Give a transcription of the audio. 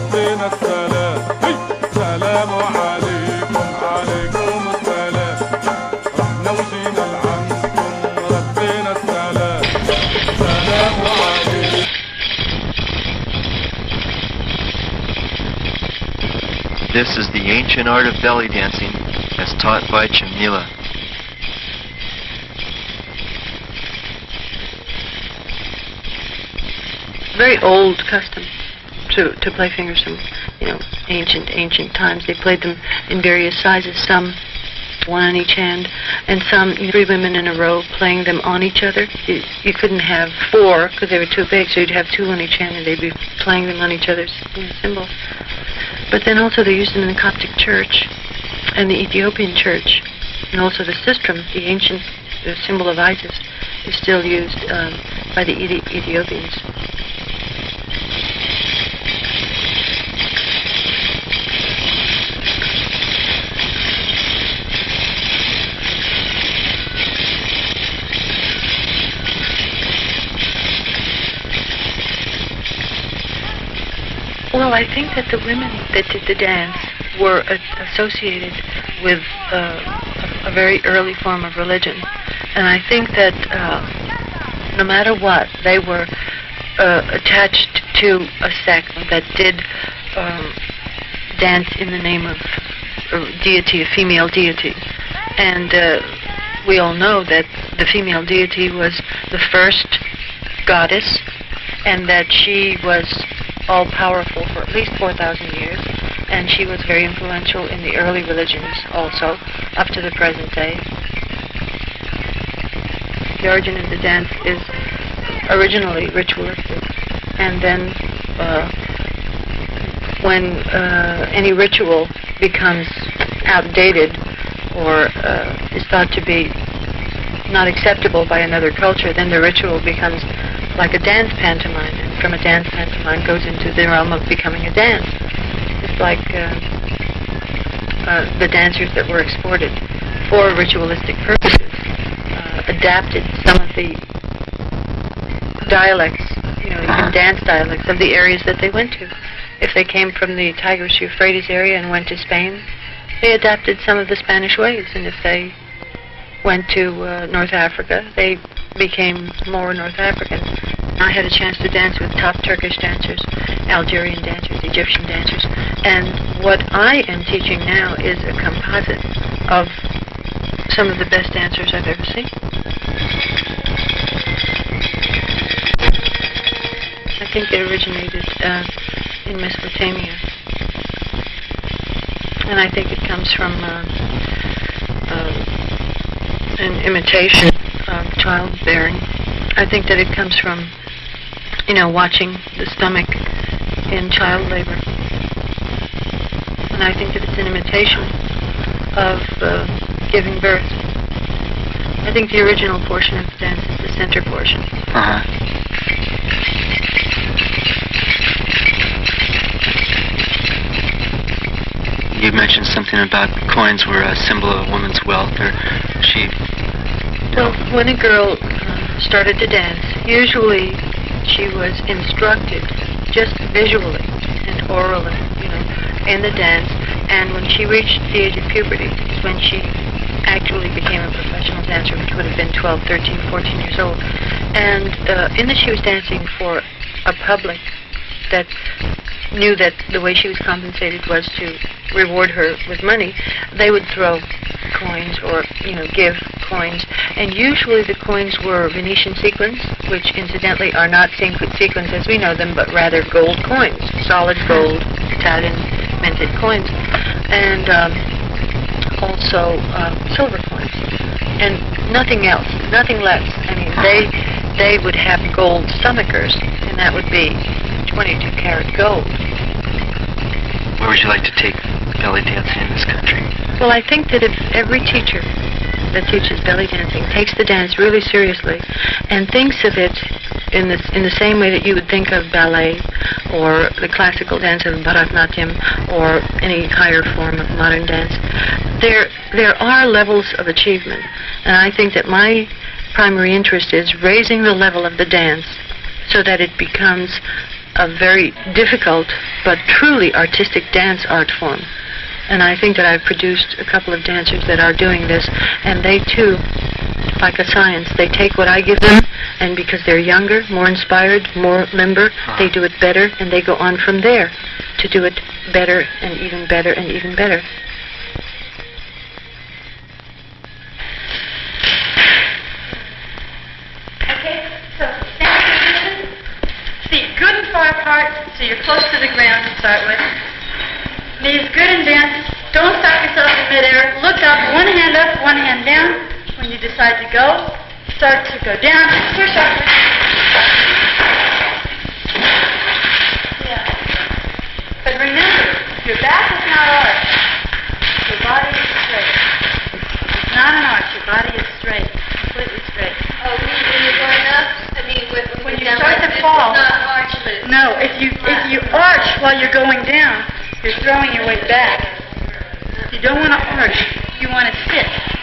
ردينا السلام سلام عليكم عليكم السلام رحنا وجينا لعندكم ردينا السلام سلام عليكم. This is the ancient art of belly dancing as taught by Jamila. Very old custom to play fingers from, ancient times. They played them in various sizes, some one on each hand, and some 3 women in a row playing them on each other. You couldn't have 4 because they were too big, so you'd have 2 on each hand, and they'd be playing them on each other's cymbals. But then also they used them in the Coptic church and the Ethiopian church, and also the sistrum, the ancient symbol of Isis, is still used by the Ethiopians. Well, I think that the women that did the dance were associated with a very early form of religion. And I think that no matter what, they were attached to a sect that did dance in the name of deity, a female deity. And we all know that the female deity was the first goddess, and that she was all-powerful for at least 4,000 years, and she was very influential in the early religions also, up to the present day. The origin of the dance is originally ritualistic, and then when any ritual becomes outdated or is thought to be not acceptable by another culture, then the ritual becomes like a dance pantomime, and from a dance pantomime goes into the realm of becoming a dance. It's like the dancers that were exported for ritualistic purposes adapted some of the dialects, even dance dialects of the areas that they went to. If they came from the Tigris-Euphrates area and went to Spain, they adapted some of the Spanish ways, and if they went to North Africa, they became more North African. I had a chance to dance with top Turkish dancers, Algerian dancers, Egyptian dancers, and what I am teaching now is a composite of some of the best dancers I've ever seen. I think they originated in Mesopotamia, and I think it comes from an imitation of childbearing. I think that it comes from, watching the stomach in child labor. And I think that it's an imitation of giving birth. I think the original portion of the dance is the center portion. You mentioned something about coins were a symbol of a woman's wealth, or she... Well, when a girl started to dance, usually she was instructed just visually and orally, in the dance, and when she reached the age of puberty is when she actually became a professional dancer, which would have been 12, 13, 14 years old. And in that she was dancing for a public that knew that the way she was compensated was to reward her with money, they would throw coins or, give coins. And usually the coins were Venetian sequins, which incidentally are not sequins as we know them, but rather gold coins, solid gold, Italian minted coins, and also silver coins, and nothing else, nothing less. I mean, they would have gold stomachers, and that would be 22-karat gold. Where would you like to take belly dancing in this country? Well, I think that if every teacher that teaches belly dancing takes the dance really seriously and thinks of it in the same way that you would think of ballet or the classical dance of Bharatanatyam or any higher form of modern dance, there are levels of achievement, and I think that my primary interest is raising the level of the dance so that it becomes a very difficult but truly artistic dance art form. And I think that I've produced a couple of dancers that are doing this, and they too, like a science, they take what I give them, and because they're younger, more inspired, more limber, they do it better, and they go on from there to do it better and even better and even better. Okay, so stand position. Feet good and far apart, so you're close to the ground to start with. Knees good and bent. Don't stop yourself in midair. Look up, one hand down. When you decide to go, start to go down, push upward. Yeah. But remember, your back is not arched. Your body is straight. It's not an arch. Your body is straight, completely straight. Oh, when you're going up? I mean, When you start to fall. It's not arch, but it's No, if you arch while you're going down, you're throwing your weight back. You don't want to arch. You want to sit.